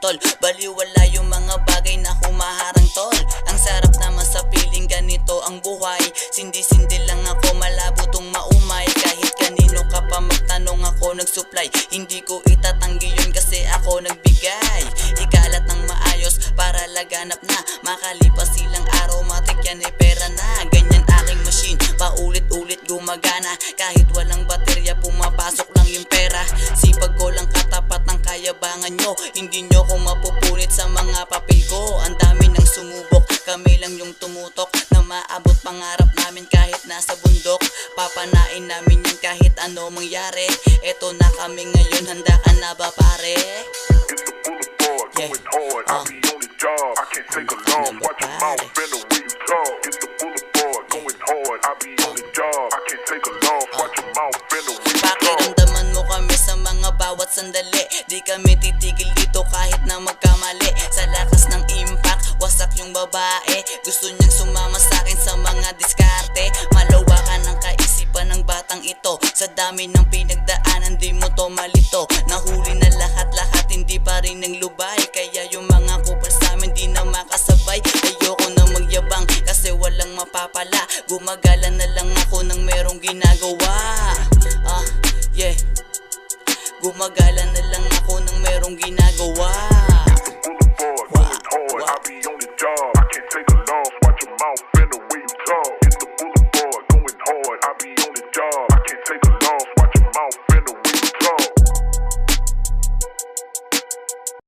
tol. Baliwala yung mga bagay na humaharang tol. Ang sarap naman sa piling, ganito ang buhay. Sindi-sindi lang ako, malabo tong maumay. Kahit kanino ka pa magtanong, ako nagsupply. Hindi ko itatanggi yun kasi ako nagbigay. Ikalat ng maayos para laganap na. Makalipas silang araw, matik yan ay pera na. Ganyan aking machine, paulit-ulit gumagana. Kahit walang baterya, pumapasok lang yung pera. Sipag ko lang katapat ng kayabangan nyo. Hindi nyo ko mapupunit sa mga papel ko. Ang dami nang sumubok, kami lang yung tumutok na maabot pangarap namin kahit nasa bundok. Papanain namin yan kahit ano mangyari. Eto na kami ngayon, handa ka na ba pare? It's the boulevard, going hard, I be on the job. I can't take a long, watch your mouth, bend the way you talk. It's the boulevard, going hard, I be on the job. I can't take a long, watch your mouth, bend the way you talk. Pakiramdaman mo kami sa mga bawat sandali. Di kami titigil dito kahit na magkamali. Sa lakas ng impact, wasak yung babae. Gusto niyang sumama sa akin sa mga diskarte. Malawakan ang kaisipan ng batang ito. Sa dami ng pinagdaanan, di mo to malito. Nahuli na lahat-lahat, hindi pa rin ng lubay. Kaya yung mga kupal sa amin di na makasabay. Ayoko na magyabang kasi walang mapapala. Gumagala na lang ako ng merong ginagawa.